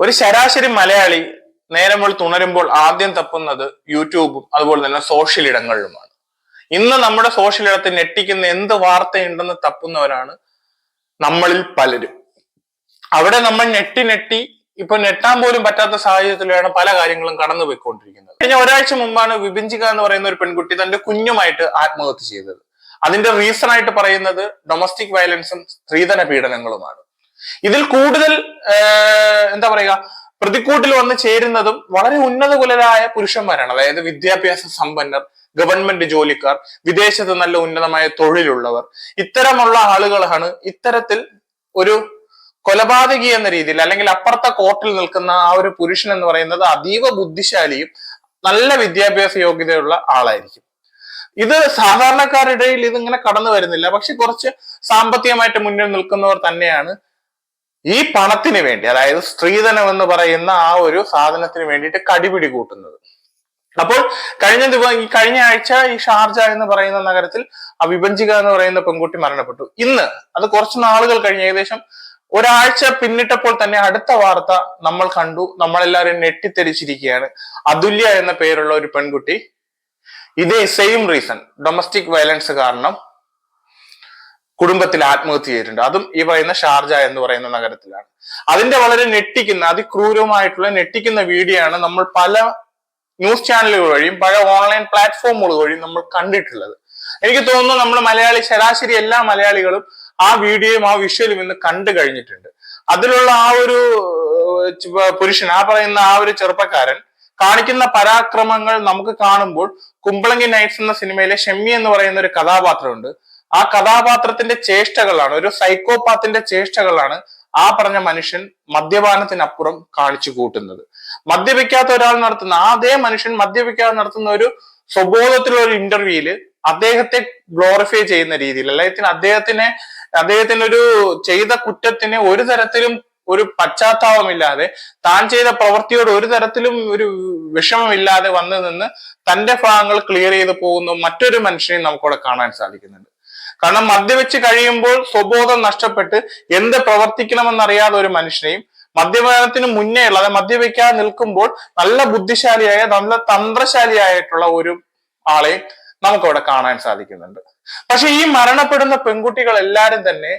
ഒരു ശരാശരി മലയാളി നേരം തുണരുമ്പോൾ ആദ്യം തപ്പുന്നത് യൂട്യൂബും അതുപോലെ തന്നെ സോഷ്യൽ ഇടങ്ങളിലുമാണ്. ഇന്ന് നമ്മുടെ സോഷ്യൽ ഇടത്തിൽ ഞെട്ടിക്കുന്ന എന്ത് വാർത്തയുണ്ടെന്ന് തപ്പുന്നവരാണ് നമ്മളിൽ പലരും. അവിടെ നമ്മൾ ഞെട്ടി ഇപ്പൊ ഞെട്ടാൻ പോലും പറ്റാത്ത സാഹചര്യത്തിലാണ് പല കാര്യങ്ങളും കടന്നുപോയിക്കൊണ്ടിരിക്കുന്നത്. കഴിഞ്ഞ ഒരാഴ്ച മുമ്പാണ് വിഭിഞ്ചിക എന്ന് പറയുന്ന ഒരു പെൺകുട്ടി തന്റെ കുഞ്ഞുമായിട്ട് ആത്മഹത്യ ചെയ്തത്. അതിന്റെ റീസൺ ആയിട്ട് പറയുന്നത് ഡൊമസ്റ്റിക് വയലൻസും സ്ത്രീധന പീഡനങ്ങളുമാണ്. ഇതിൽ കൂടുതൽ എന്താ പറയുക, പ്രതിക്കൂട്ടിൽ വന്ന് ചേരുന്നതും വളരെ ഉന്നത കുലരായ പുരുഷന്മാരാണ്. അതായത് വിദ്യാഭ്യാസ സമ്പന്നർ, ഗവൺമെന്റ് ജോലിക്കാർ, വിദേശത്ത് നല്ല ഉന്നതമായ തൊഴിലുള്ളവർ, ഇത്തരമുള്ള ആളുകളാണ് ഇത്തരത്തിൽ ഒരു കൊലപാതകി എന്ന രീതിയിൽ അല്ലെങ്കിൽ അപ്പുറത്തെ കോർട്ടിൽ നിൽക്കുന്ന ആ ഒരു പുരുഷൻ എന്ന് പറയുന്നത് അതീവ ബുദ്ധിശാലിയും നല്ല വിദ്യാഭ്യാസ യോഗ്യതയുള്ള ആളായിരിക്കും. ഇത് സാധാരണക്കാരുടെ ഇതിങ്ങനെ കടന്നു വരുന്നില്ല. പക്ഷെ കുറച്ച് സാമ്പത്തികമായിട്ട് മുന്നിൽ നിൽക്കുന്നവർ തന്നെയാണ് ഈ പണത്തിന് വേണ്ടി, അതായത് സ്ത്രീധനം എന്ന് പറയുന്ന ആ ഒരു സാധനത്തിന് വേണ്ടിയിട്ട് കടിപിടി കൂട്ടുന്നത്. അപ്പോൾ കഴിഞ്ഞ ആഴ്ച ഈ ഷാർജ എന്ന് പറയുന്ന നഗരത്തിൽ ആ വിഭജിക എന്ന് പറയുന്ന പെൺകുട്ടി മരണപ്പെട്ടു. ഇന്ന് അത് കുറച്ച് നാളുകൾ കഴിഞ്ഞ് ഏകദേശം ഒരാഴ്ച പിന്നിട്ടപ്പോൾ തന്നെ അടുത്ത വാർത്ത നമ്മൾ കണ്ടു. നമ്മളെല്ലാവരും ഞെട്ടിത്തെരിച്ചിരിക്കുകയാണ്. അതുല്യ എന്ന പേരുള്ള ഒരു പെൺകുട്ടി ഇതേ സെയിം റീസൺ, ഡൊമസ്റ്റിക് വയലൻസ് കാരണം കുടുംബത്തിൽ ആത്മഹത്യ ചെയ്തിട്ടുണ്ട്. അതും ഈ പറയുന്ന ഷാർജ എന്ന് പറയുന്ന നഗരത്തിലാണ്. അതിന്റെ വളരെ ഞെട്ടിക്കുന്ന അതിക്രൂരമായിട്ടുള്ള ഞെട്ടിക്കുന്ന വീഡിയോ ആണ് നമ്മൾ പല ന്യൂസ് ചാനലുകൾ വഴിയും പല ഓൺലൈൻ പ്ലാറ്റ്ഫോമുകൾ വഴിയും നമ്മൾ കണ്ടിട്ടുള്ളത്. എനിക്ക് തോന്നുന്നു നമ്മൾ ശരാശരി എല്ലാ മലയാളികളും ആ വീഡിയോയും ആ വിഷ്വലും ഇന്ന് കണ്ടു കഴിഞ്ഞിട്ടുണ്ട്. അതിലുള്ള ആ ഒരു പുരുഷൻ, ആ പറയുന്ന ആ ഒരു ചെറുപ്പക്കാരൻ കാണിക്കുന്ന പരാക്രമങ്ങൾ നമുക്ക് കാണുമ്പോൾ കുമ്പളങ്ങി നൈറ്റ്സ് എന്ന സിനിമയിലെ ഷെമ്മി എന്ന് പറയുന്ന ഒരു കഥാപാത്രമുണ്ട്. ആ കഥാപാത്രത്തിന്റെ ചേഷ്ടകളാണ്, ഒരു സൈക്കോപാത്തിന്റെ ചേഷ്ടകളാണ് ആ പറഞ്ഞ മനുഷ്യൻ മദ്യപാനത്തിനപ്പുറം കാണിച്ചു കൂട്ടുന്നത്. മദ്യപിക്കാത്ത ഒരാൾ നടത്തുന്ന അതേ മനുഷ്യൻ മദ്യപിക്കാതെ നടത്തുന്ന ഒരു സ്വബോധത്തിലുള്ള ഒരു ഇന്റർവ്യൂവില് അദ്ദേഹത്തെ ഗ്ലോറിഫൈ ചെയ്യുന്ന രീതിയിൽ, അല്ലെങ്കിൽ അദ്ദേഹത്തിന് ഒരു ചെയ്ത കുറ്റത്തിന് ഒരു തരത്തിലും ഒരു പശ്ചാത്താപമില്ലാതെ, താൻ ചെയ്ത പ്രവൃത്തിയോട് ഒരു തരത്തിലും ഒരു വിഷമമില്ലാതെ വന്നു നിന്ന് തന്റെ ഭാഗങ്ങൾ ക്ലിയർ ചെയ്ത് പോകുന്ന മറ്റൊരു മനുഷ്യനെ നമുക്കവിടെ കാണാൻ സാധിക്കുന്നുണ്ട്. കാരണം മദ്യവെച്ച് കഴിയുമ്പോൾ സ്വബോധം നഷ്ടപ്പെട്ട് എന്ത് പ്രവർത്തിക്കണമെന്നറിയാതെ ഒരു മനുഷ്യനെയും മദ്യപാനത്തിന് മുന്നേ ഉള്ള, അതായത് മദ്യവെക്കാതെ നിൽക്കുമ്പോൾ നല്ല ബുദ്ധിശാലിയായ നല്ല തന്ത്രശാലിയായിട്ടുള്ള ഒരു ആളെയും നമുക്കവിടെ കാണാൻ സാധിക്കുന്നുണ്ട്. പക്ഷെ ഈ മരണപ്പെടുന്ന പെൺകുട്ടികൾ എല്ലാരും തന്നെ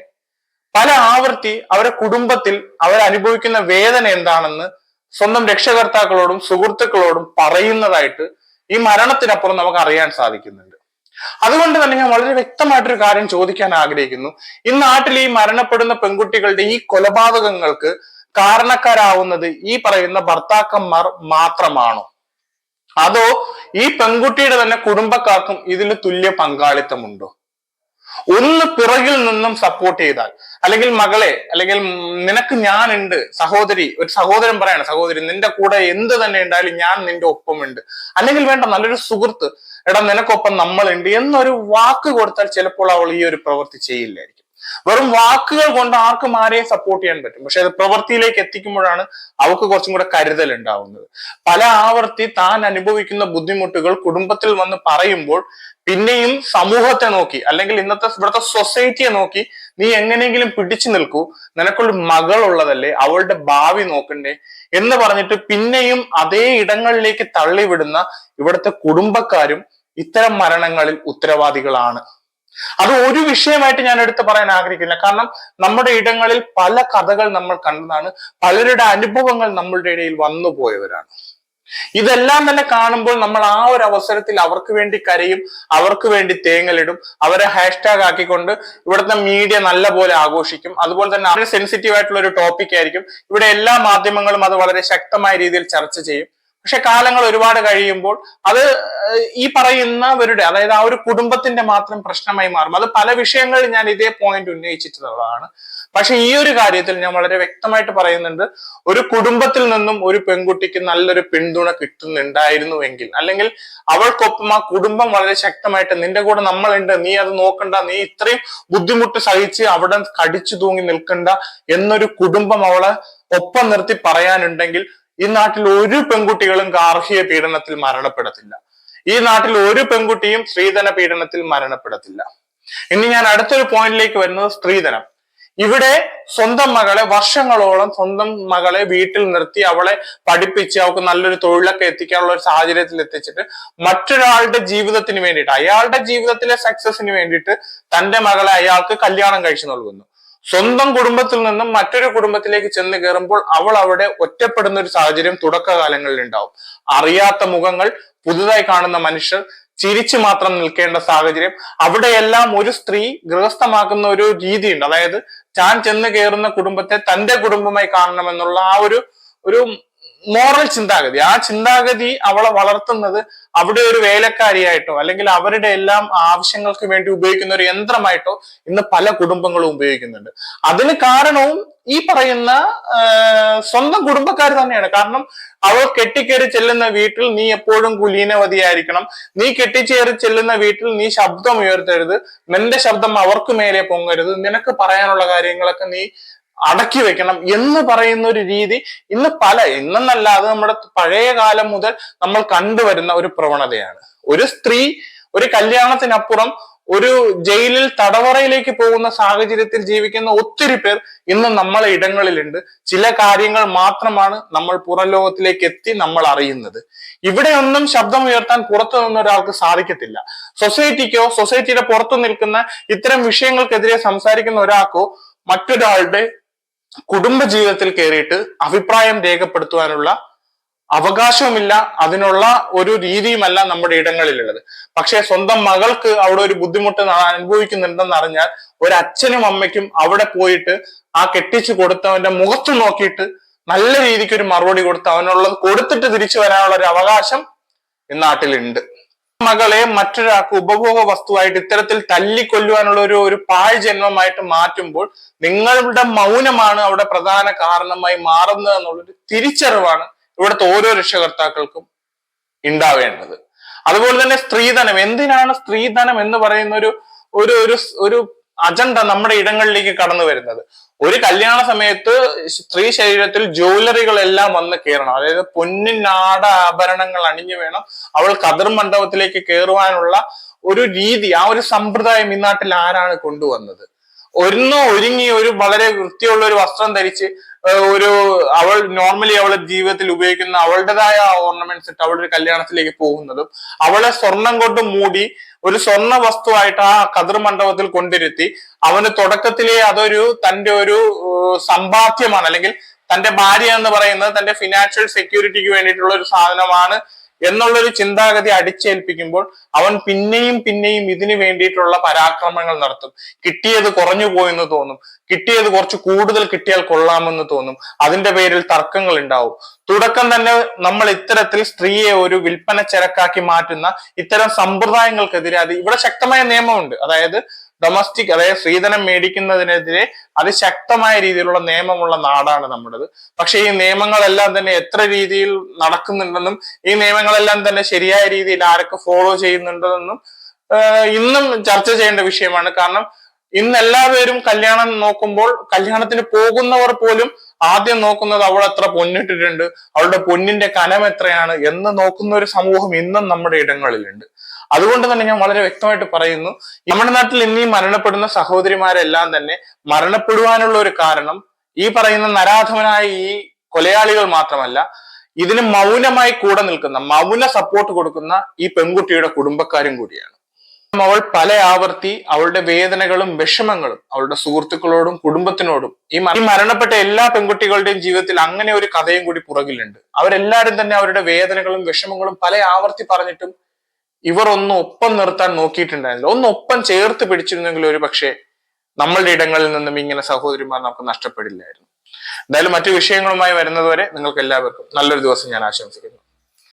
പല ആവർത്തി അവരുടെ കുടുംബത്തിൽ അവരനുഭവിക്കുന്ന വേദന എന്താണെന്ന് സ്വന്തം രക്ഷകർത്താക്കളോടും സുഹൃത്തുക്കളോടും പറയുന്നതായിട്ട് ഈ മരണത്തിനപ്പുറം നമുക്ക് അറിയാൻ സാധിക്കുന്നുണ്ട്. അതുകൊണ്ട് തന്നെ ഞാൻ വളരെ വ്യക്തമായിട്ടൊരു കാര്യം ചോദിക്കാൻ ആഗ്രഹിക്കുന്നു. ഈ നാട്ടിൽ ഈ മരണപ്പെടുന്ന പെൺകുട്ടികളുടെ ഈ കൊലപാതകങ്ങൾക്ക് കാരണക്കാരാവുന്നത് ഈ പറയുന്ന ഭർത്താക്കന്മാർ മാത്രമാണോ, അതോ ഈ പെൺകുട്ടിയുടെ തന്നെ കുടുംബക്കാർക്കും ഇതിന് തുല്യ പങ്കാളിത്തമുണ്ടോ? ഒന്ന് പിറകിൽ നിന്നും സപ്പോർട്ട് ചെയ്താൽ, അല്ലെങ്കിൽ മകളെ, അല്ലെങ്കിൽ നിനക്ക് ഞാനുണ്ട്, സഹോദരി, ഒരു സഹോദരൻ പറയാണ്, സഹോദരി നിന്റെ കൂടെ എന്ത് തന്നെ ഉണ്ടായാലും ഞാൻ നിന്റെ ഒപ്പമുണ്ട്, അല്ലെങ്കിൽ വേണ്ട നല്ലൊരു സുഹൃത്ത്, എടാ നിനക്കൊപ്പം നമ്മളുണ്ട് എന്നൊരു വാക്ക് കൊടുത്താൽ ചിലപ്പോൾ അവൾ ഈ ഒരു പ്രവൃത്തി ചെയ്യില്ലായിരിക്കും. വെറും വാക്കുകൾ കൊണ്ട് ആർക്കും ആരെയും സപ്പോർട്ട് ചെയ്യാൻ പറ്റും. പക്ഷെ അത് പ്രവൃത്തിയിലേക്ക് എത്തിക്കുമ്പോഴാണ് അവർക്ക് കുറച്ചും കൂടെ കരുതൽ ഉണ്ടാവുന്നത്. പല ആവർത്തി താൻ അനുഭവിക്കുന്ന ബുദ്ധിമുട്ടുകൾ കുടുംബത്തിൽ വന്ന് പറയുമ്പോൾ പിന്നെയും സമൂഹത്തെ നോക്കി, അല്ലെങ്കിൽ ഇവിടുത്തെ സൊസൈറ്റിയെ നോക്കി നീ എങ്ങനെയെങ്കിലും പിടിച്ചു നിൽക്കൂ, നിനക്കൊരു മകൾ ഉള്ളതല്ലേ, അവളുടെ ഭാവി നോക്കണ്ടേ എന്ന് പറഞ്ഞിട്ട് പിന്നെയും അതേ ഇടങ്ങളിലേക്ക് തള്ളിവിടുന്ന ഇവിടുത്തെ കുടുംബക്കാരും ഇത്തരം മരണങ്ങളിൽ ഉത്തരവാദികളാണ്. അത് ഒരു വിഷയമായിട്ട് ഞാൻ എടുത്തു പറയാൻ ആഗ്രഹിക്കില്ല. കാരണം നമ്മുടെ ഇടങ്ങളിൽ പല കഥകൾ നമ്മൾ കണ്ടതാണ്, പലരുടെ അനുഭവങ്ങൾ നമ്മളുടെ ഇടയിൽ വന്നു പോയവരാണ്. ഇതെല്ലാം തന്നെ കാണുമ്പോൾ നമ്മൾ ആ ഒരു അവസരത്തിൽ അവർക്ക് വേണ്ടി കരയും, അവർക്ക് വേണ്ടി തേങ്ങലിടും, അവരെ ഹാഷ്ടാഗ് ആക്കിക്കൊണ്ട് ഇവിടുത്തെ മീഡിയ നല്ല പോലെ ആഘോഷിക്കും. അതുപോലെ തന്നെ വളരെ സെൻസിറ്റീവ് ആയിട്ടുള്ള ഒരു ടോപ്പിക് ആയിരിക്കും. ഇവിടെ എല്ലാ മാധ്യമങ്ങളും അത് വളരെ ശക്തമായ രീതിയിൽ ചർച്ച ചെയ്യും. പക്ഷെ കാലങ്ങൾ ഒരുപാട് കഴിയുമ്പോൾ അത് ഈ പറയുന്നവരുടെ, അതായത് ആ ഒരു കുടുംബത്തിന്റെ മാത്രം പ്രശ്നമായി മാറും. അത് പല വിഷയങ്ങളിൽ ഞാൻ ഇതേ പോയിന്റ് ഉന്നയിച്ചിട്ടുള്ളതാണ്. പക്ഷെ ഈ ഒരു കാര്യത്തിൽ ഞാൻ വളരെ വ്യക്തമായിട്ട് പറയുന്നുണ്ട്, ഒരു കുടുംബത്തിൽ നിന്നും ഒരു പെൺകുട്ടിക്ക് നല്ലൊരു പിന്തുണ കിട്ടുന്നുണ്ടായിരുന്നുവെങ്കിൽ, അല്ലെങ്കിൽ അവൾക്കൊപ്പം ആ കുടുംബം വളരെ ശക്തമായിട്ട് നിന്റെ കൂടെ നമ്മളുണ്ട്, നീ അത് നോക്കണ്ട, നീ ഇത്രയും ബുദ്ധിമുട്ട് സഹിച്ച് അവിടെ കടിച്ചു തൂങ്ങി നിൽക്കണ്ട എന്നൊരു കുടുംബം അവളെ ഒപ്പം നിർത്തി പറയാനുണ്ടെങ്കിൽ ഈ നാട്ടിൽ ഒരു പെൺകുട്ടികളും ഗാർഹിക പീഡനത്തിൽ മരണപ്പെടത്തില്ല. ഈ നാട്ടിൽ ഒരു പെൺകുട്ടിയും സ്ത്രീധന പീഡനത്തിൽ മരണപ്പെടത്തില്ല. ഇനി ഞാൻ അടുത്തൊരു പോയിന്റിലേക്ക് വരുന്നത് സ്ത്രീധനം. ഇവിടെ സ്വന്തം മകളെ വർഷങ്ങളോളം സ്വന്തം മകളെ വീട്ടിൽ നിർത്തി അവളെ പഠിപ്പിച്ച് അവൾക്ക് നല്ലൊരു തൊഴിലൊക്കെ എത്തിക്കാനുള്ള ഒരു സാഹചര്യത്തിൽ എത്തിച്ചിട്ട് മറ്റൊരാളുടെ ജീവിതത്തിന് വേണ്ടിയിട്ട്, അയാളുടെ ജീവിതത്തിലെ സക്സസിന് വേണ്ടിയിട്ട് തന്റെ മകളെ അയാൾക്ക് കല്യാണം കഴിച്ചു നൽകുന്നു. സ്വന്തം കുടുംബത്തിൽ നിന്നും മറ്റൊരു കുടുംബത്തിലേക്ക് ചെന്ന് കയറുമ്പോൾ അവൾ അവിടെ ഒറ്റപ്പെടുന്ന ഒരു സാഹചര്യം തുടക്കകാലങ്ങളിൽ ഉണ്ടാവും. അറിയാത്ത മുഖങ്ങൾ, പുതുതായി കാണുന്ന മനുഷ്യർ, ചിരിച്ചു മാത്രം നിൽക്കേണ്ട സാഹചര്യം. അവിടെയെല്ലാം ഒരു സ്ത്രീ ഗൃഹസ്ഥമാക്കുന്ന ഒരു രീതിയുണ്ട്. അതായത് താൻ ചെന്ന് കയറുന്ന കുടുംബത്തെ തന്റെ കുടുംബമായി കാണണമെന്നുള്ള ആ ഒരു മോറൽ ചിന്താഗതി. ആ ചിന്താഗതി അവളെ വളർത്തുന്നത് അവിടെ ഒരു വേലക്കാരിയായിട്ടോ അല്ലെങ്കിൽ അവരുടെ എല്ലാം ആവശ്യങ്ങൾക്ക് വേണ്ടി ഉപയോഗിക്കുന്ന ഒരു യന്ത്രമായിട്ടോ ഇന്ന് പല കുടുംബങ്ങളും ഉപയോഗിക്കുന്നുണ്ട്. അതിന് കാരണവും ഈ പറയുന്ന സ്വന്തം കുടുംബക്കാർ തന്നെയാണ്. കാരണം അവൾ കെട്ടിക്കേറി ചെല്ലുന്ന വീട്ടിൽ നീ എപ്പോഴും കുലീനവതിയായിരിക്കണം, നീ കെട്ടിച്ചേറി ചെല്ലുന്ന വീട്ടിൽ നീ ശബ്ദം ഉയർത്തരുത്, നിന്റെ ശബ്ദം അവർക്ക് മേലെ പൊങ്ങരുത്, നിനക്ക് പറയാനുള്ള കാര്യങ്ങളൊക്കെ നീ അടക്കി വെക്കണം എന്ന് പറയുന്ന ഒരു രീതി ഇന്നെന്നല്ല, അത് നമ്മുടെ പഴയ കാലം മുതൽ നമ്മൾ കണ്ടുവരുന്ന ഒരു പ്രവണതയാണ്. ഒരു സ്ത്രീ ഒരു കല്യാണത്തിനപ്പുറം ഒരു ജയിലിൽ തടവറയിലേക്ക് പോകുന്ന സാഹചര്യത്തിൽ ജീവിക്കുന്ന ഒത്തിരി പേർ ഇന്ന് നമ്മളെ ഇടങ്ങളിലുണ്ട്. ചില കാര്യങ്ങൾ മാത്രമാണ് നമ്മൾ പുറം ലോകത്തിലേക്ക് എത്തി നമ്മൾ അറിയുന്നത്. ഇവിടെ ഒന്നും ശബ്ദം ഉയർത്താൻ പുറത്തു നിന്ന ഒരാൾക്ക് സാധിക്കത്തില്ല. സൊസൈറ്റിക്കോ സൊസൈറ്റിയുടെ പുറത്തു നിൽക്കുന്ന ഇത്തരം വിഷയങ്ങൾക്കെതിരെ സംസാരിക്കുന്ന ഒരാൾക്കോ മറ്റൊരാളുടെ കുടുംബ ജീവിതത്തിൽ കയറിയിട്ട് അഭിപ്രായം രേഖപ്പെടുത്തുവാനുള്ള അവകാശവുമില്ല, അതിനുള്ള ഒരു രീതിയുമല്ല നമ്മുടെ ഇടങ്ങളിലുള്ളത്. പക്ഷെ സ്വന്തം മകൾക്ക് അവിടെ ഒരു ബുദ്ധിമുട്ട് അനുഭവിക്കുന്നുണ്ടെന്ന് അറിഞ്ഞാൽ ഒരു അച്ഛനും അമ്മയ്ക്കും അവിടെ പോയിട്ട് ആ കെട്ടിച്ചു കൊടുത്തവന്റെ മുഖത്ത് നോക്കിയിട്ട് നല്ല രീതിക്ക് ഒരു മറുപടി കൊടുത്ത് അവനുള്ളത് കൊടുത്തിട്ട് തിരിച്ചു വരാനുള്ള ഒരു അവകാശം ഈ നാട്ടിലുണ്ട്. മകളെ മറ്റൊരാൾക്ക് ഉപഭോഗ വസ്തുവായിട്ട് ഇത്തരത്തിൽ തല്ലിക്കൊല്ലുവാനുള്ള ഒരു പാഴ് ജന്മമായിട്ട് മാറ്റുമ്പോൾ നിങ്ങളുടെ മൗനമാണ് അവിടെ പ്രധാന കാരണമായി മാറുന്നത് എന്നുള്ളൊരു തിരിച്ചറിവാണ് ഇവിടുത്തെ ഓരോ രക്ഷകർത്താക്കൾക്കും ഉണ്ടാവേണ്ടത്. അതുപോലെ തന്നെ സ്ത്രീധനം, എന്തിനാണ് സ്ത്രീധനം എന്ന് പറയുന്ന ഒരു അജണ്ട നമ്മുടെ ഇടങ്ങളിലേക്ക് കടന്നു വരുന്നത്? ഒരു കല്യാണ സമയത്ത് സ്ത്രീ ശരീരത്തിൽ ജ്വല്ലറികളെല്ലാം വന്ന് കയറണം. അതായത് പൊന്നിനാട ആഭരണങ്ങൾ അണിഞ്ഞു വേണം അവൾ കതിർ മണ്ഡപത്തിലേക്ക് കയറുവാനുള്ള ഒരു രീതി, ആ ഒരു സമ്പ്രദായം ഈ നാട്ടിൽ ആരാണ് കൊണ്ടുവന്നത്? ഒരുങ്ങി ഒരു വളരെ വൃത്തിയുള്ള ഒരു വസ്ത്രം ധരിച്ച് അവൾ നോർമലി അവളുടെ ജീവിതത്തിൽ ഉപയോഗിക്കുന്ന അവളുടേതായ ഓർണമെന്റ്സ് ഇട്ട് അവളൊരു കല്യാണത്തിലേക്ക് പോകുന്നതും അവളെ സ്വർണം കൊണ്ട് മൂടി ഒരു സ്വർണ്ണ വസ്തുവായിട്ട് ആ കതിർ മണ്ഡപത്തിൽ കൊണ്ടിരുത്തി അവന് തുടക്കത്തിലെ അതൊരു തന്റെ ഒരു സമ്പാദ്യമാണ്, അല്ലെങ്കിൽ തന്റെ ഭാര്യ എന്ന് പറയുന്നത് തന്റെ ഫിനാൻഷ്യൽ സെക്യൂരിറ്റിക്ക് വേണ്ടിയിട്ടുള്ള ഒരു സാധനമാണ് എന്നുള്ളൊരു ചിന്താഗതി അടിച്ചേൽപ്പിക്കുമ്പോൾ അവൻ പിന്നെയും ഇതിനു വേണ്ടിയിട്ടുള്ള പരാക്രമങ്ങൾ നടത്തും. കിട്ടിയത് കുറഞ്ഞു പോയെന്ന് തോന്നും, കിട്ടിയത് കുറച്ച് കൂടുതൽ കിട്ടിയാൽ കൊള്ളാമെന്ന് തോന്നും, അതിന്റെ പേരിൽ തർക്കങ്ങൾ ഉണ്ടാവും. തുടക്കം തന്നെ നമ്മൾ ഇത്തരത്തിൽ സ്ത്രീയെ ഒരു വിൽപ്പന ചരക്കാക്കി മാറ്റുന്ന ഇത്തരം സമ്പ്രദായങ്ങൾക്കെതിരെ ഇവിടെ ശക്തമായ നിയമമുണ്ട്. അതായത് ഡൊമസ്റ്റിക്, അതായത് സ്ത്രീധനം മേടിക്കുന്നതിനെതിരെ അതിശക്തമായ രീതിയിലുള്ള നിയമമുള്ള നാടാണ് നമ്മുടേത്. പക്ഷെ ഈ നിയമങ്ങളെല്ലാം തന്നെ എത്ര രീതിയിൽ നടക്കുന്നുണ്ടെന്നും ഈ നിയമങ്ങളെല്ലാം തന്നെ ശരിയായ രീതിയിൽ ആരൊക്കെ ഫോളോ ചെയ്യുന്നുണ്ടെന്നും ഇന്നും ചർച്ച ചെയ്യേണ്ട വിഷയമാണ്. കാരണം ഇന്ന് എല്ലാവരും കല്യാണം നോക്കുമ്പോൾ കല്യാണത്തിന് പോകുന്നവർ പോലും ആദ്യം നോക്കുന്നത് അവൾ എത്ര പൊന്നിട്ടിട്ടുണ്ട്, അവളുടെ പൊന്നിന്റെ കനം എത്രയാണ് എന്ന് നോക്കുന്ന ഒരു സമൂഹം ഇന്നും നമ്മുടെ ഇടങ്ങളിലുണ്ട്. അതുകൊണ്ട് തന്നെ ഞാൻ വളരെ വ്യക്തമായിട്ട് പറയുന്നു, നമ്മുടെ നാട്ടിൽ ഇന്നീ മരണപ്പെടുന്ന സഹോദരിമാരെല്ലാം തന്നെ മരണപ്പെടുവാനുള്ള ഒരു കാരണം ഈ പറയുന്ന നരാധമനായ ഈ കൊലയാളികൾ മാത്രമല്ല, ഇതിന് മൗനമായി കൂടെ നിൽക്കുന്ന, മൗന സപ്പോർട്ട് കൊടുക്കുന്ന ഈ പെൺകുട്ടിയുടെ കുടുംബക്കാരും കൂടിയാണ്. അവൾ പല ആവർത്തി അവളുടെ വേദനകളും വിഷമങ്ങളും അവളുടെ സുഹൃത്തുക്കളോടും കുടുംബത്തിനോടും ഈ മരണപ്പെട്ട എല്ലാ പെൺകുട്ടികളുടെയും ജീവിതത്തിൽ അങ്ങനെ ഒരു കഥയും കൂടി പുറകിലുണ്ട്. അവരെല്ലാരും തന്നെ അവരുടെ വേദനകളും വിഷമങ്ങളും പല ആവർത്തി പറഞ്ഞിട്ടും ഇവർ ഒന്ന് ഒപ്പം നിർത്താൻ നോക്കിയിട്ടുണ്ടായിരുന്നില്ല. ഒന്ന് ഒപ്പം ചേർത്ത് പിടിച്ചിരുന്നെങ്കിൽ ഒരു പക്ഷേ നമ്മളുടെ ഇടങ്ങളിൽ നിന്നും ഇങ്ങനെ സഹോദരിമാർ നമുക്ക് നഷ്ടപ്പെടില്ലായിരുന്നു. എന്തായാലും മറ്റു വിഷയങ്ങളുമായി വരുന്നതുവരെ നിങ്ങൾക്ക് എല്ലാവർക്കും നല്ലൊരു ദിവസം ഞാൻ ആശംസിക്കുന്നു.